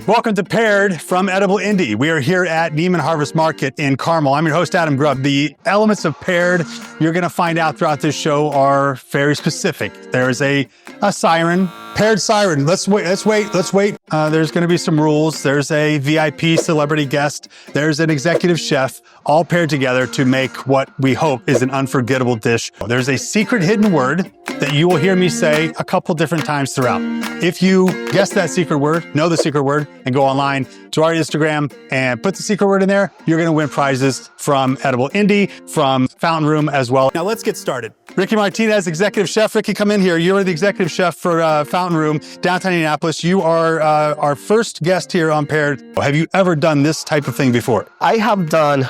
Welcome to Paired from Edible Indy. We are here at Neiman Harvest Market in Carmel. I'm your host, Adam Grubb. The elements of Paired you're going to find out throughout this show are very specific. There is a siren, paired siren. Let's wait. There's going to be some rules. There's a VIP celebrity guest. There's an executive chef, all paired together to make what we hope is an unforgettable dish. There's a secret hidden word that you will hear me say a couple different times throughout. If you guess that secret word, know the secret word, and go online to our Instagram and put the secret word in there, you're going to win prizes from Edible Indy, from Fountain Room as well. Now let's get started. Ricky Martinez, executive chef. Ricky, come in here. You're the executive chef for Fountain Room, downtown Indianapolis. You are our first guest here on Paired. Have you ever done this type of thing before? I have done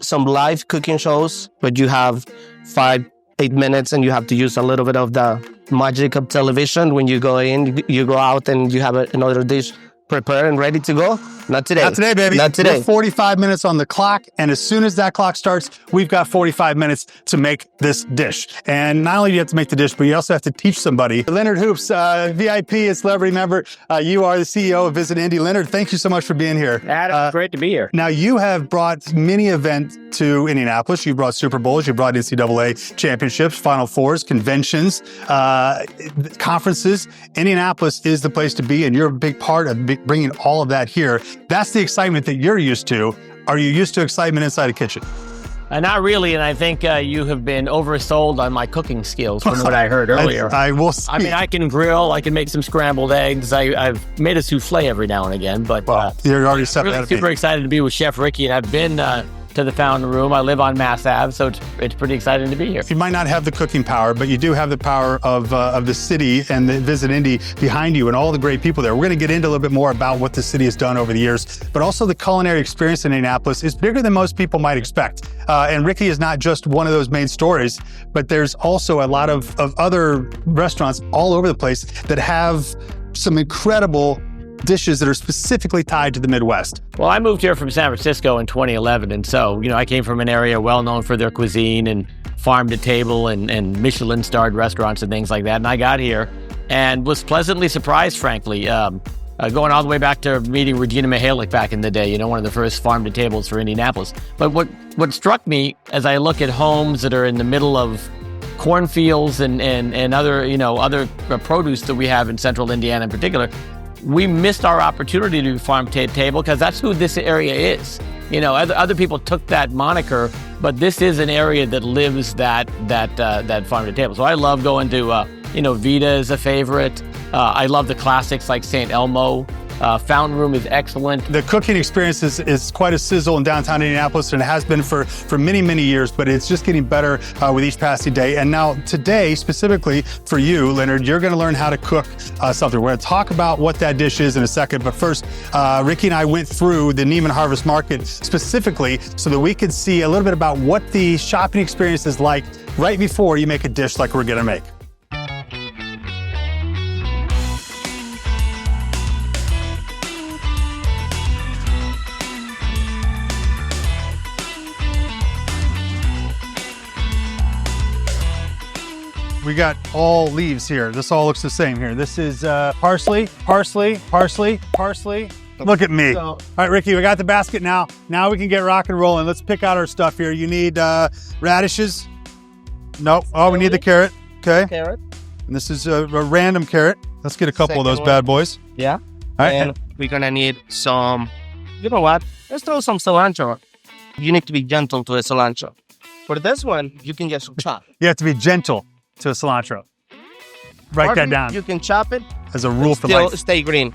some live cooking shows, but you have 5-8 minutes and you have to use a little bit of the magic of television. When you go in, you go out and you have another dish prepared and ready to go. Not today. Not today, baby. Not today. We're 45 minutes on the clock, and as soon as that clock starts, we've got 45 minutes to make this dish. And not only do you have to make the dish, but you also have to teach somebody. Leonard Hoops, VIP and celebrity member. You are the CEO of Visit Indy. Leonard, thank you so much for being here. Adam, great to be here. Now, you have brought many events to Indianapolis. You brought Super Bowls, you brought NCAA championships, Final Fours, conventions, conferences. Indianapolis is the place to be, and you're a big part of bringing all of that here. That's the excitement that you're used to. Are you used to excitement inside a kitchen? Not really, and I think you have been oversold on my cooking skills from what I heard earlier. I will see. I mean, I can grill, I can make some scrambled eggs. I've made a souffle every now and again, but you're already set. I'm really super excited to be with Chef Ricky, and I've been to the Fountain Room. I live on Mass Ave, so it's pretty exciting to be here. You might not have the cooking power, but you do have the power of the city and the Visit Indy behind you and all the great people there. We're going to get into a little bit more about what the city has done over the years, but also the culinary experience in Indianapolis is bigger than most people might expect. And Ricky is not just one of those main stories, but there's also a lot of other restaurants all over the place that have some incredible dishes that are specifically tied to the Midwest. Well, I moved here from San Francisco in 2011, and so, I came from an area well known for their cuisine and farm to table and Michelin-starred restaurants and things like that. And I got here and was pleasantly surprised, frankly, going all the way back to meeting Regina Mihalik back in the day, one of the first farm to tables for Indianapolis. But what struck me as I look at homes that are in the middle of cornfields and other, other produce that we have in central Indiana in particular, we missed our opportunity to farm to table because that's who this area is. Other people took that moniker, but this is an area that lives that farm to table. So I love going to, Vita is a favorite. I love the classics like St. Elmo. Fountain Room is excellent. The cooking experience is quite a sizzle in downtown Indianapolis, and it has been for many, many years, but it's just getting better with each passing day. And now today, specifically for you, Leonard, you're going to learn how to cook something. We're going to talk about what that dish is in a second, but first, Ricky and I went through the Neiman Harvest Market specifically so that we could see a little bit about what the shopping experience is like right before you make a dish like we're going to make. We got all leaves here. This all looks the same here. This is parsley. Look at me. All right, Ricky, we got the basket now. Now we can get rock and rolling. Let's pick out our stuff here. You need radishes. Nope. Oh, we need the carrot. Okay. Carrot. And this is a random carrot. Let's get a couple of those bad boys. Yeah. All right. And we're gonna need some, let's throw some cilantro. You need to be gentle to the cilantro. For this one, you can just chop. You have to be gentle to a cilantro. Write that down. You can chop it as a rule for still life. Stay green.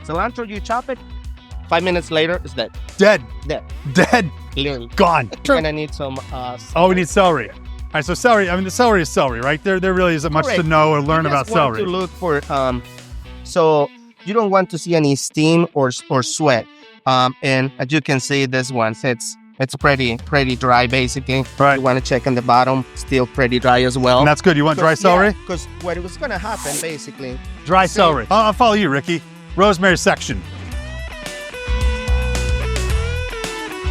Cilantro, you chop it, 5 minutes later, it's dead. Dead. Literally. Gone. You're gonna need some we need celery. All right, so celery, the celery is celery, right? There really isn't much to know or learn about celery. You want to look for, so you don't want to see any steam or sweat. And as you can see, this one, it's pretty dry, basically. Right. You want to check on the bottom, still pretty dry as well. And that's good. You want dry celery? Because what was going to happen, basically. Dry celery. I'll follow you, Ricky. Rosemary section.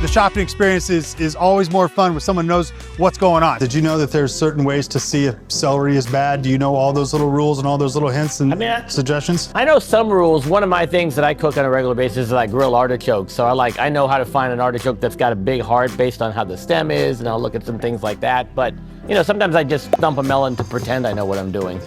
The shopping experience is always more fun when someone knows what's going on. Did you know that there's certain ways to see if celery is bad? Do you know all those little rules and all those little hints and suggestions? I know some rules. One of my things that I cook on a regular basis is I grill artichokes. So I know how to find an artichoke that's got a big heart based on how the stem is, and I'll look at some things like that. But sometimes I just dump a melon to pretend I know what I'm doing.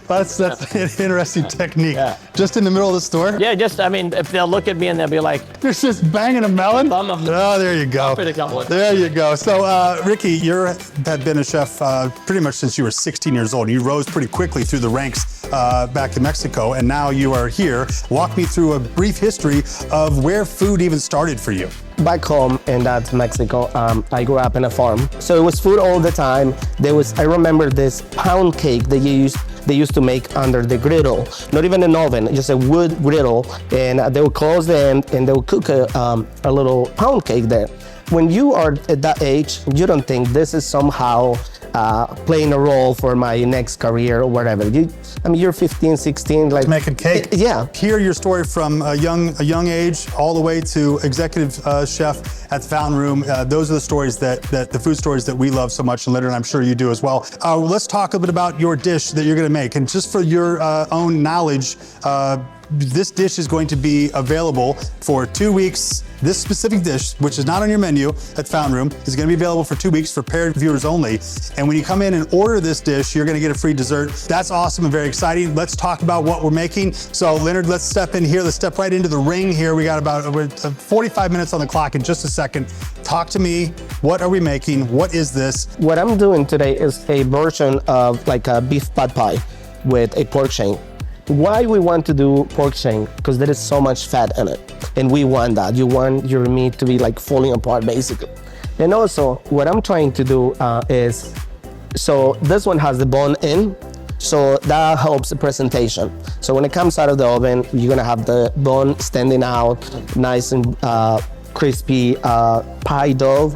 That's an interesting technique. Yeah. Just in the middle of the store? Yeah, if they'll look at me and they'll be like, "You're just banging a melon?" Oh, there you go. There you go. So, Ricky, you have been a chef pretty much since you were 16 years old. You rose pretty quickly through the ranks back in Mexico, and now you are here. Walk me through a brief history of where food even started for you. Back home, and that's Mexico, I grew up in a farm. So it was food all the time. I remember this pound cake that they used to make under the griddle, not even an oven, just a wood griddle, and they would close the end and they would cook a little pound cake there. When you are at that age, you don't think this is somehow playing a role for my next career or whatever. You're 15, 16, like making cake. Yeah. Hear your story from a young age all the way to executive chef at the Fountain Room. Those are the stories that the food stories that we love so much, and Leonard, I'm sure you do as well. Let's talk a bit about your dish that you're going to make, and just for your own knowledge. This dish is going to be available for 2 weeks. This specific dish, which is not on your menu at Fountain Room, is going to be available for 2 weeks for paired viewers only. And when you come in and order this dish, you're going to get a free dessert. That's awesome and very exciting. Let's talk about what we're making. So, Leonard, let's step in here. Let's step right into the ring here. We got about 45 minutes on the clock in just a second. Talk to me. What are we making? What is this? What I'm doing today is a version of like a beef pad pie with a pork shank. Why we want to do pork shank? Because there is so much fat in it, and we want that. You want your meat to be like falling apart, basically. And also, what I'm trying to do is, so this one has the bone in, so that helps the presentation. So when it comes out of the oven, you're gonna have the bone standing out, nice and crispy pie dough.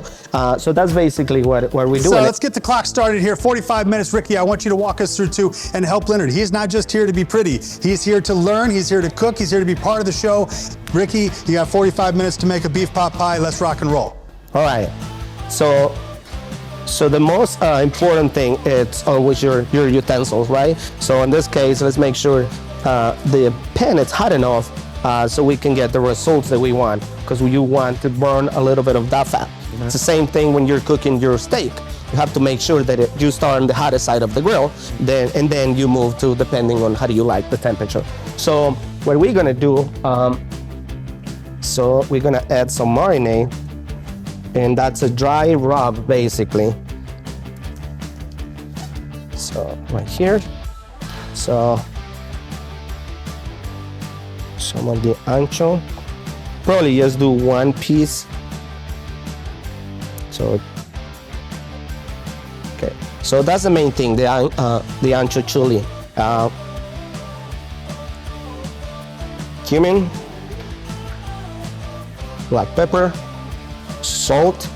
So that's basically what we're doing. So let's get the clock started here. 45 minutes. Ricky, I want you to walk us through too and help Leonard. He's not just here to be pretty. He's here to learn. He's here to cook. He's here to be part of the show. Ricky, you got 45 minutes to make a beef pot pie. Let's rock and roll. All right. So the most important thing is always your utensils, right? So in this case, let's make sure the pan is hot enough so we can get the results that we want, because you want to burn a little bit of that fat. It's the same thing when you're cooking your steak. You have to make sure that you start on the hottest side of the grill, and then you move to depending on how do you like the temperature. So what we're gonna do, so we're gonna add some marinade, and that's a dry rub basically. So right here, so some of the ancho. Probably just do one piece. So, okay. So that's the main thing, the ancho chili. Cumin, black pepper, salt,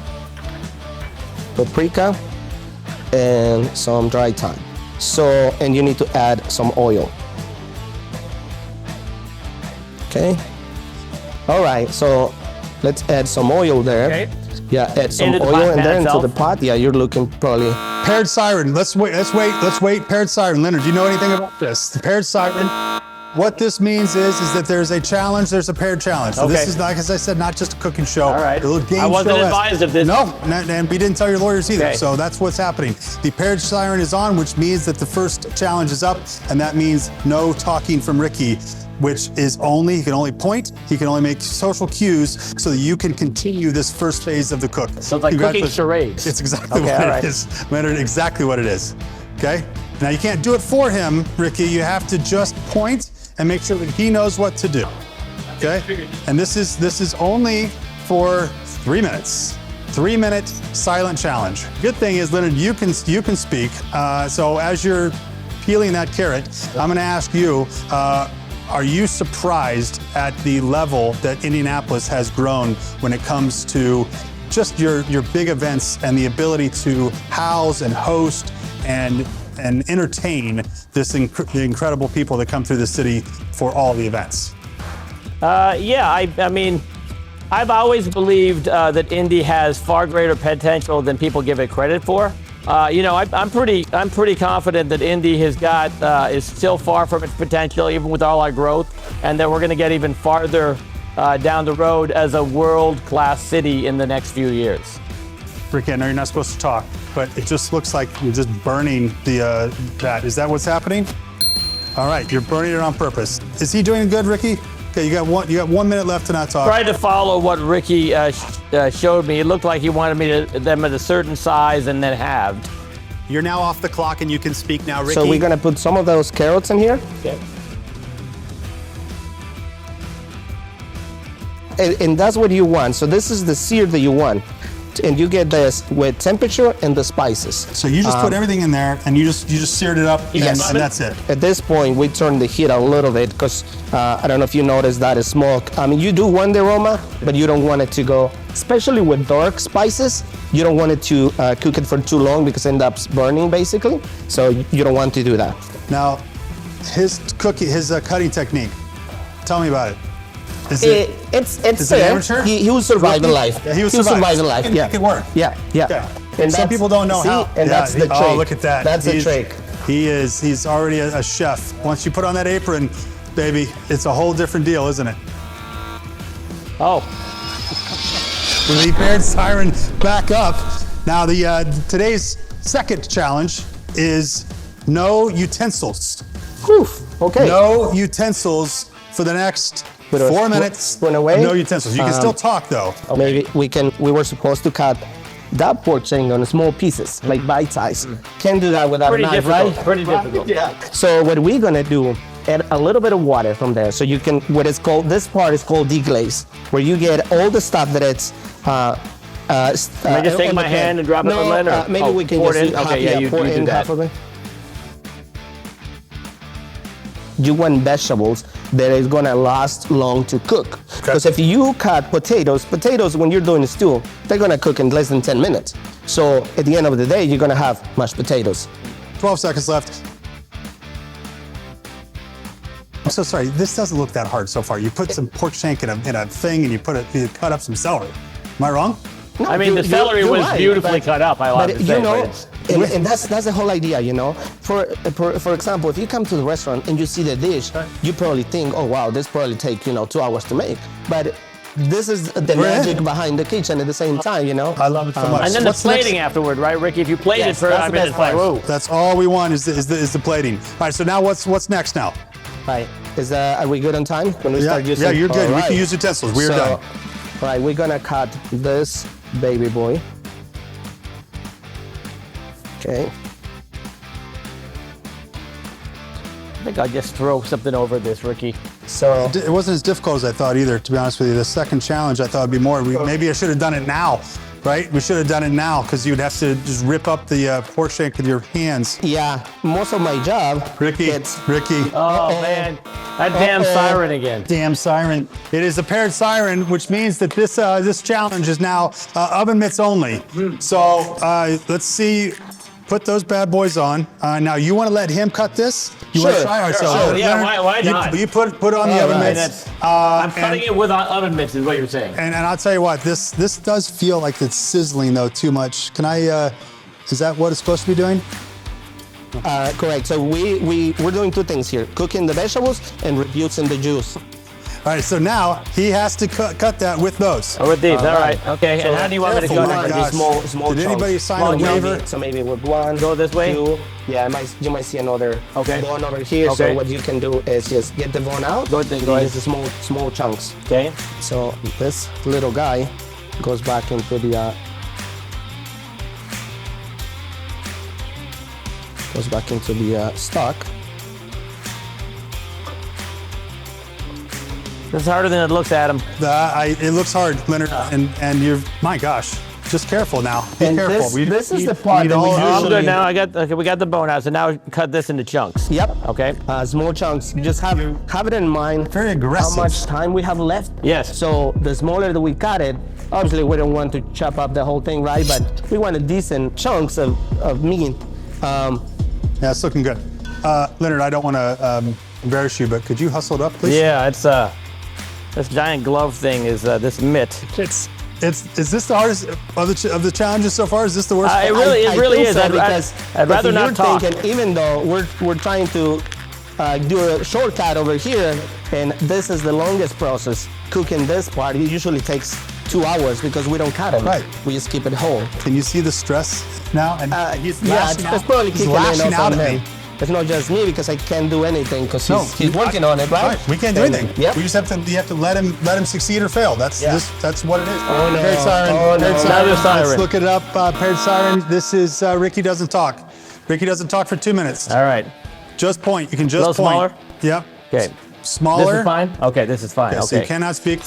paprika, and some dry thyme. So, and you need to add some oil. Okay. All right, so let's add some oil there. Okay. Yeah, add some Into the oil pot, and pan then into itself. the pot. Yeah, you're looking probably. Paired siren. Let's wait. Paired siren. Leonard, do you know anything about this? The paired siren. What this means is that there's a challenge, there's a paired challenge. So this is, like as I said, not just a cooking show. All right. A little game I wasn't show-esque. advised of this. No, and we didn't tell your lawyers either. Okay. So that's what's happening. The paired siren is on, which means that the first challenge is up, and that means no talking from Ricky, which is he can only point, he can only make social cues so that you can continue this first phase of the cook. So it's like cooking charades. It's exactly Okay, what all it right. is. Leonard, exactly what it is. Okay? Now you can't do it for him, Ricky. You have to just point and make sure that he knows what to do. Okay? And this is only for 3 minutes. 3-minute silent challenge. Good thing is, Leonard, you can speak. So as you're peeling that carrot, I'm gonna ask you, are you surprised at the level that Indianapolis has grown when it comes to just your big events and the ability to house and host and entertain the incredible people that come through the city for all the events? Yeah, I mean, I've always believed that Indy has far greater potential than people give it credit for. I'm pretty confident that Indy is still far from its potential, even with all our growth, and that we're going to get even farther down the road as a world-class city in the next few years. Ricky, I know you're not supposed to talk, but it just looks like you're just burning that. Is that what's happening? All right, you're burning it on purpose. Is he doing good, Ricky? Okay, you got 1 minute left to not talk. Tried to follow what Ricky showed me. It looked like he wanted them at a certain size and then halved. You're now off the clock and you can speak now, Ricky. So we're gonna put some of those carrots in here. Okay. And that's what you want. So this is the sear that you want. And you get this with temperature and the spices. So you just put everything in there and you just seared it up and that's it. At this point, we turn the heat a little bit because I don't know if you noticed that smoke. I mean, you do want the aroma, but you don't want it to go, especially with dark spices, you don't want it to cook it for too long because it ends up burning basically. So you don't want to do that. Now, his cutting technique, tell me about it. It's is it fair. amateur? He will survive in life. Yeah, he will survive in life. Yeah, it can work. Yeah. And some people don't know how. And that's the trick. Oh, look at that. That's the trick. He's already a chef. Once you put on that apron, baby, it's a whole different deal, isn't it? Oh. The paired siren back up. Now today's second challenge is no utensils. Whew. Okay. No utensils for the next 4 minutes. Away. No utensils. You can still talk though. Maybe we were supposed to cut that pork shank on small pieces, like bite size. Can't do that without a knife, right? Pretty difficult. Yeah. So what we're gonna do, add a little bit of water from there. So you can, this part is called deglaze, where you get all the stuff that it's, Can I just take my hand and drop it in the blender? Maybe we can pour just it in. Okay, you pour do in that. half of it. You want vegetables that is gonna last long to cook. Because if you cut potatoes when you're doing a stew, they're gonna cook in less than 10 minutes. So at the end of the day, you're gonna have mashed potatoes. 12 seconds left. I'm so sorry, this doesn't look that hard so far. You put some pork shank in a thing and you cut up some celery. Am I wrong? No, I mean, the celery was right, beautifully cut up, I love to say. And that's the whole idea, you know. For example, if you come to the restaurant and you see the dish, you probably think, oh wow, this probably take 2 hours to make. But this is the magic behind the kitchen at the same time, you know. I love it so much. And then the plating afterward, right, Ricky? If you plate it for 5 minutes, like, whoa. That's all we want is the plating. All right, so now what's next now? Right. Are we good on time? When we start using? Yeah, you're good. Right. We can use utensils. We're done. Right, we're gonna cut this baby boy. Okay. I think I'll just throw something over this, Ricky. So it wasn't as difficult as I thought either, to be honest with you. The second challenge, I thought would be more. Maybe I should have done it now, right? We should have done it now because you'd have to just rip up the pork shank with your hands. yeah, most of my job. Ricky. Oh, man. That damn siren again. Damn siren. It is a paired siren, which means that this challenge is now oven mitts only. So let's see. Put those bad boys on. Now you want to let him cut this? You want to try ourselves? Sure. Yeah, why not? You put on the oven mitts. I'm cutting it with oven mitts, is what you're saying. And I'll tell you what, this does feel like it's sizzling though too much. Can I? Is that what it's supposed to be doing? Correct. So we're doing 2 things here: cooking the vegetables and reducing the juice. All right. So now he has to cut that with those. Oh, with these. All right. Okay. So and how do you want me to careful, cut my it? gosh. Small Did chunks. anybody sign a waiver? So maybe with 1. Go this way? 2. Yeah, you might see another bone over here. Okay. So what you can do is just get the bone out. Go ahead. Use the small chunks. Okay. So this little guy goes back into the stock. This is harder than it looks, Adam. It looks hard, Leonard, and you're, my gosh, just careful now. Be And careful. this is the part that we I'm usually... good now. We got the bone out. So now cut this into chunks. Yep. Okay. Small chunks. You just have it in mind. Very aggressive. How much time we have left. Yes. So the smaller that we cut it, obviously we don't want to chop up the whole thing, right? But we want a decent chunks of meat. Yeah, it's looking good. Leonard, I don't want to embarrass you, but could you hustle it up, please? Yeah, it's This giant glove thing is this mitt. Is this the hardest of the challenges so far? Is this the worst? It really think is. so, because I'd rather if not you're talk. Thinking, even though we're trying to do a shortcut over here, and this is the longest process. Cooking this part, it usually takes 2 hours because we don't cut it. Right. We just keep it whole. Can you see the stress now? And he's lashing out. It's probably He's kicking lashing in out on at him. me. It's not just me because I can't do anything because No, he's working on it, right? We can't do anything. Yep. We just have to let him succeed or fail. That's what it is. Oh, no. Paired siren. Oh, no. Paired siren. Another siren. Let's look it up. Paired siren. This is Ricky doesn't talk. Ricky doesn't talk for 2 minutes. All right. Just point. You can just A little point. smaller? Yep. Okay. Smaller. This is fine? Okay, this is fine. Yeah, so okay. you cannot speak.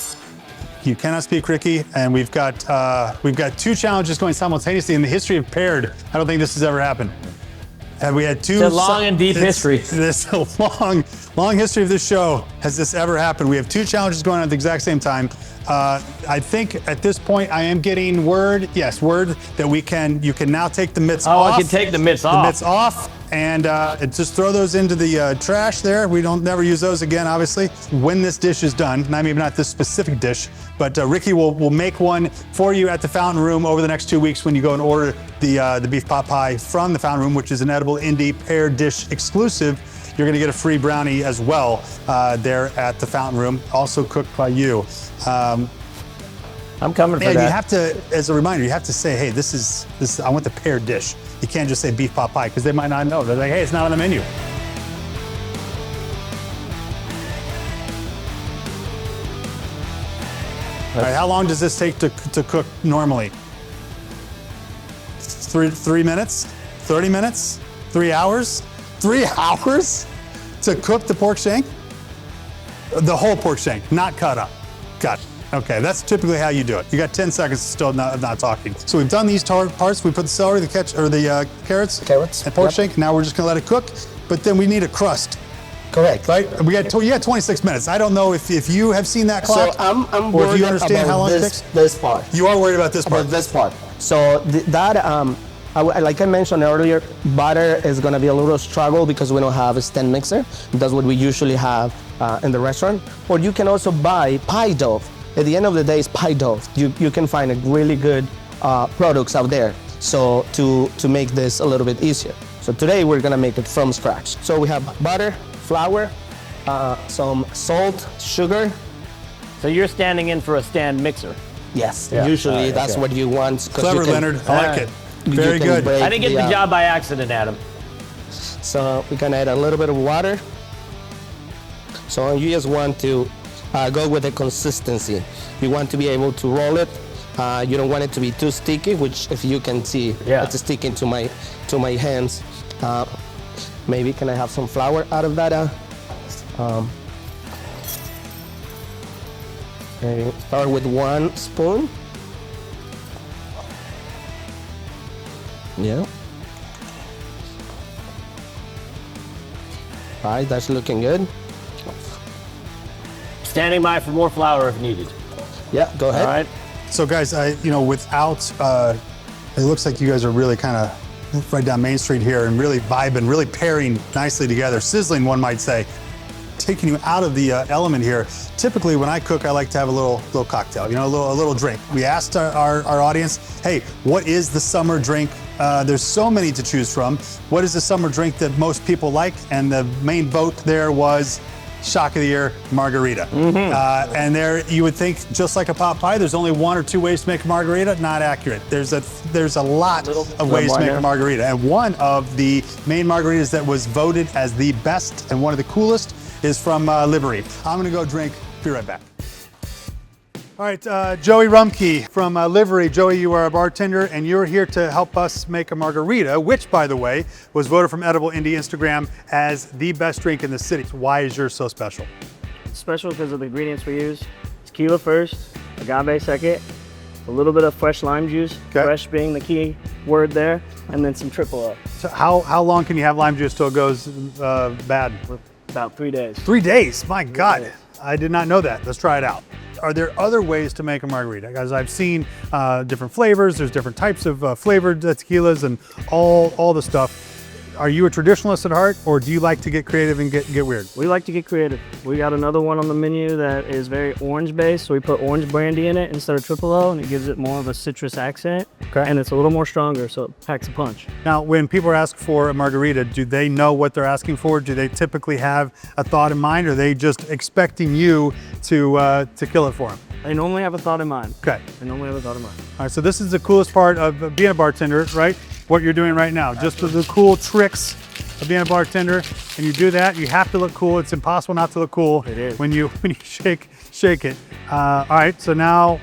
You cannot speak, Ricky. And we've got 2 challenges going simultaneously in the history of paired. I don't think this has ever happened. Have we had 2? It's a long and deep history. This a long history of this show. Has this ever happened? We have 2 challenges going on at the exact same time. I think at this point I am getting word that you can now take the mitts off. I can take the mitts off. The mitts off, and just throw those into the trash there. We don't never use those again, obviously. When this dish is done, maybe not this specific dish, but Ricky will make one for you at the Fountain Room over the next 2 weeks when you go and order the beef pot pie from the Fountain Room, which is an Edible Indy paired dish exclusive. You're going to get a free brownie as well there at the Fountain Room, also cooked by you. I'm coming for And that. you have to, as a reminder, you have to say, hey, this is I want the paired dish. You can't just say beef pot pie because they might not know. They're like, hey, it's not on the menu. All right, how long does this take to cook normally? 3 minutes? 30 minutes? 3 hours? 3 hours to cook the pork shank? The whole pork shank, not cut up. Got it. Okay, that's typically how you do it. You got 10 seconds still not talking. So we've done these parts. We put the celery, the carrots, and pork shank. Now we're just gonna let it cook. But then we need a crust. Correct. Right? You got 26 minutes. I don't know if you have seen that clock. So I'm or if worried you understand about how long it takes. this part. You are worried about this part. About this part. So like I mentioned earlier, butter is gonna be a little struggle because we don't have a stand mixer. That's what we usually have in the restaurant. Or you can also buy pie dough. At the end of the day, it's pie dough. You can find a really good products out there. So to make this a little bit easier. So today we're gonna make it from scratch. So we have butter, flour, some salt, sugar. So you're standing in for a stand mixer. Yes, Yeah. usually that's what you want. 'Cause Clever, you can- Leonard. I like it. you Very can good. break I didn't get the the, job by accident, Adam. So we can add a little bit of water. So you just want to go with the consistency. You want to be able to roll it. You don't want it to be too sticky, which if you can see, it's sticking to my hands. Maybe can I have some flour out of that? Maybe start with 1 spoon. Yeah. All right, that's looking good. Standing by for more flour if needed. Yeah, go ahead. All right. So guys, without, it looks like you guys are really kind of right down Main Street here and really vibing, really pairing nicely together. Sizzling, one might say. Taking you out of the element here. Typically, when I cook, I like to have a little cocktail, a little drink. We asked our audience, hey, what is the summer drink? There's so many to choose from. What is the summer drink that most people like? And the main vote there was shock of the year, Margarita. And there, you would think, just like a pot pie, there's only 1 or 2 ways to make a Margarita. Not accurate. There's a lot of ways to make a Margarita. And one of the main Margaritas that was voted as the best and one of the coolest is from Livery. I'm gonna go drink. Be right back. All right, Joey Rumke from Livery. Joey, you are a bartender, and you're here to help us make a margarita, which, by the way, was voted from Edible Indy Instagram as the best drink in the city. Why is yours so special? Special because of the ingredients we use. Tequila first, agave second, a little bit of fresh lime juice, fresh being the key word there, and then some triple O. So how long can you have lime juice till it goes bad? About 3 days. 3 days, my God. I did not know that. Let's try it out. Are there other ways to make a margarita? Guys, I've seen different flavors. There's different types of flavored tequilas and all the stuff. are you a traditionalist at heart, or do you like to get creative and get weird? We like to get creative. We got another one on the menu that is very orange based, so we put orange brandy in it instead of triple O, and it gives it more of a citrus accent. Okay. And it's a little more stronger, so it packs a punch. Now, when people ask for a margarita, do they know what they're asking for? Do they typically have a thought in mind, or are they just expecting you to kill it for them? They normally have a thought in mind. Okay. They normally have a thought in mind. All right, so this is the coolest part of being a bartender, right? What you're doing right now, just the cool tricks of being a bartender. And you do that, you have to look cool. It's impossible not to look cool. It is. When you shake it. All right, so now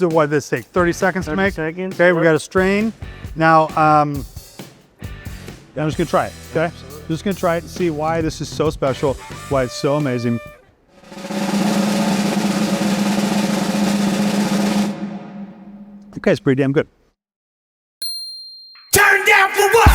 what this take? 30 seconds to 30 make? seconds, Okay, we yep. got a strain. Now, I'm just gonna try it, okay? Absolutely. Just gonna try it to see why this is so special, why it's so amazing. Okay, it's pretty damn good. Turn down for what?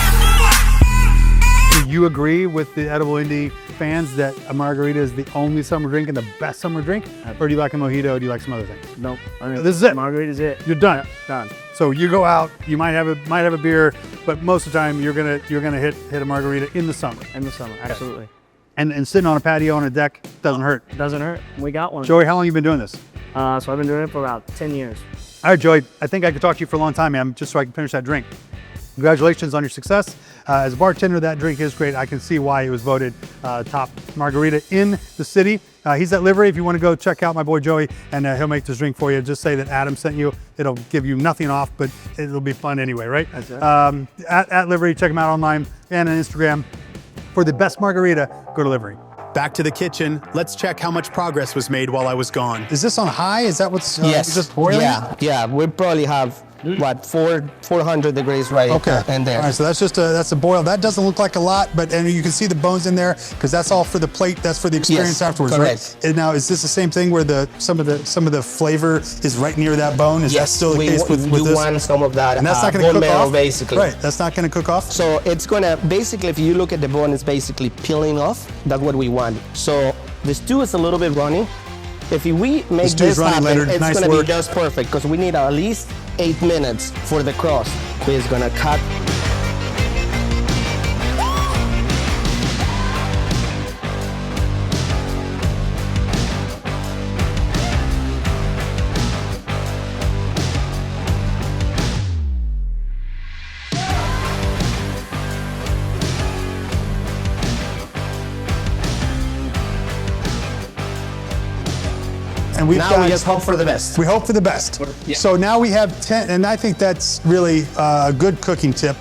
Do you agree with the Edible Indy fans that a margarita is the only summer drink and the best summer drink? Or do you like a mojito? Do you like some other things? Nope. I mean, This is it. Margarita's it. You're done. Done. So you go out, you might have a beer, but most of the time you're gonna hit a margarita in the summer. In the summer, absolutely. And sitting on a patio on a deck doesn't hurt. Doesn't hurt. We got one. Joey, how long have you been doing this? So I've been doing it for about 10 years. All right, Joey, I think I could talk to you for a long time, man, just so I can finish that drink. Congratulations on your success. As a bartender, that drink is great. I can see why it was voted top margarita in the city. He's at Livery. If you want to go check out my boy Joey, and he'll make this drink for you. Just say that Adam sent you. It'll give you nothing off, but it'll be fun anyway, right? That's it. At Livery, check him out online and on Instagram. For the best margarita, go to Livery. Back to the kitchen. Let's check how much progress was made while I was gone. Is this on high? Is that what's Yes. just boiling? Yeah. We probably have 400 degrees right in there. All right, so that's a boil. That doesn't look like a lot, but and you can see the bones in there because that's all for the plate. That's for the experience Yes, afterwards, correct. right? And now, is this the same thing where some of the flavor is right near that bone? Is that still the case with you this? want some of that. And that's not going to bone cook marrow, off, basically. Right, that's not going to cook off. So it's gonna basically, if you look at the bone, it's basically peeling off. That's what we want. So the stew is a little bit runny. If we make stew's this running, happen, Leonard. it's Nice gonna work. be just perfect because we need at least 8 minutes for the crust. We're just gonna cut. And we've Now we just hope for the best. We hope for the best. Yeah. So now we have 10, and I think that's really a good cooking tip,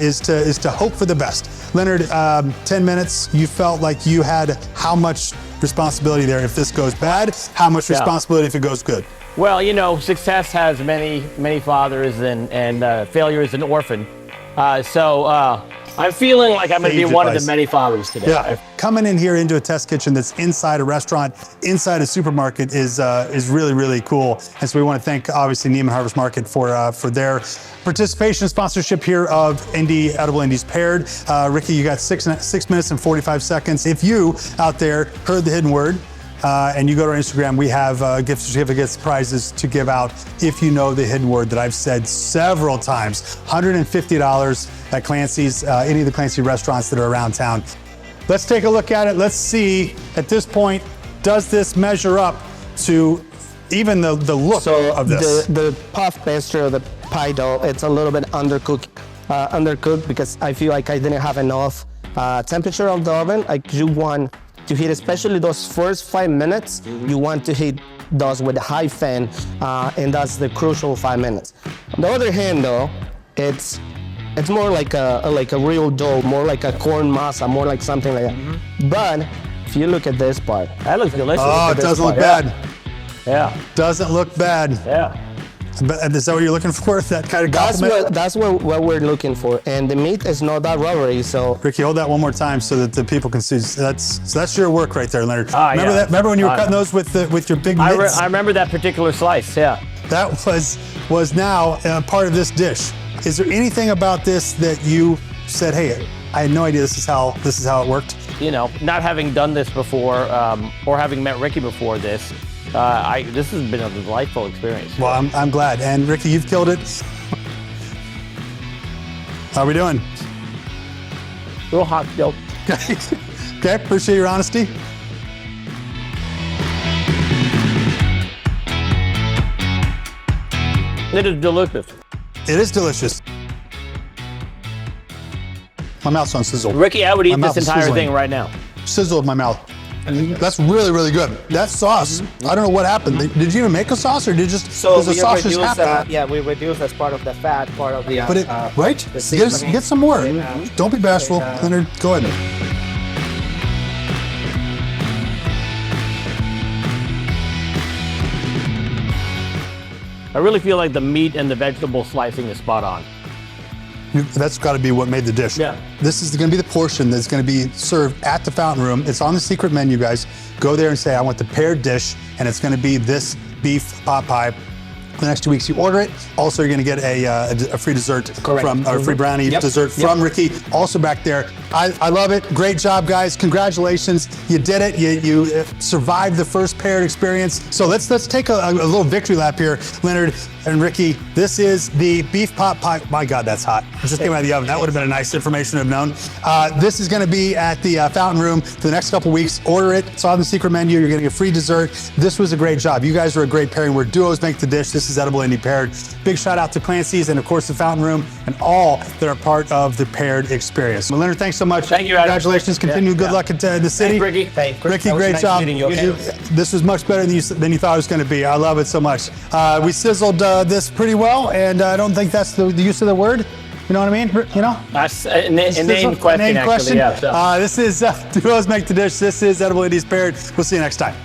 is to hope for the best. Leonard, 10 minutes, you felt like you had how much responsibility there if this goes bad? How much responsibility if it goes good? Well, success has many fathers, and failure is an orphan. So I'm feeling like I'm going to be Sage one of advice. the many fathers today. Yeah, coming in here into a test kitchen that's inside a restaurant, inside a supermarket is really, really cool. And so we want to thank, obviously, Neiman Harvest Market for their participation and sponsorship here of Edible Indy's Paired. Ricky, you got 6 minutes and 45 seconds. If you out there heard the hidden word, and you go to our Instagram, we have gift certificates, prizes to give out if you know the hidden word that I've said several times. $150 at Clancy's, any of the Clancy restaurants that are around town. Let's take a look at it. Let's see, at this point, does this measure up to even the look of this? The puff pastry or the pie dough, it's a little bit undercooked because I feel like I didn't have enough temperature of the oven. Like you want to heat, especially those first 5 minutes, you want to heat those with a high fan, and that's the crucial 5 minutes. On the other hand, though, it's more like a real dough, more like a corn masa, more like something like that. But if you look at this part, That looks delicious. Oh, it doesn't look bad. Yeah. Doesn't look bad. Yeah. But is that what you're looking for? That kind of compliment? that's what we're looking for. And the meat is not that rubbery, so Ricky, hold that one more time so that the people can see. That's your work right there, Leonard. Remember yeah. that? Remember when you were cutting those with your big mitts? I remember that particular slice. Yeah. That was now part of this dish. Is there anything about this that you said, hey, I had no idea this is how it worked? Not having done this before, or having met Ricky before this, this has been a delightful experience. Well, I'm glad. And Ricky, you've killed it. How are we doing? little hot still. Okay, appreciate your honesty. It is delicious. It is delicious. My mouth's on sizzle. Ricky, I would eat My this mouth is entire sizzling. thing right now. Sizzle of my mouth. That's really, really good. That sauce, I don't know what happened. Did you even make a sauce or did you just, So does the we sauce just reduce, happen? yeah, we reduce as part of the fat, part of the. But it, right? seasoning. Get some more. Don't be bashful. Leonard, go ahead. I really feel like the meat and the vegetable slicing is spot on. That's got to be what made the dish. Yeah. This is going to be the portion that's going to be served at the fountain room. It's on the secret menu, guys. Go there and say, I want the paired dish, and it's going to be this beef pot pie. The next 2 weeks you order it. Also, you're going to get a free dessert from, or free brownie dessert from Ricky. Also back there. I love it. Great job, guys. Congratulations. You did it. You survived the first paired experience. So let's take a little victory lap here, Leonard and Ricky. This is the beef pot pie. My God, that's hot. It just came out of the oven. That would have been a nice information to have known. This is going to be at the fountain room for the next couple weeks. Order it. It's on the secret menu. You're getting a free dessert. This was a great job. You guys are a great pairing where duos make the dish. This is Edible Indy Paired. Big shout out to Clancy's and of course the fountain room and all that are part of the paired experience. Well, Leonard, thanks so much. Thank you, Adam. Congratulations. Continue good luck at the city. Thanks, Ricky. Ricky, great job. This was much better than you thought it was going to be. I love it so much. We sizzled this pretty well, and I don't think that's the use of the word. You know what I mean? You know? That's a name question, actually. Yeah, so. This is Duos Make the Dish. This is Edible Indy's Paired. We'll see you next time.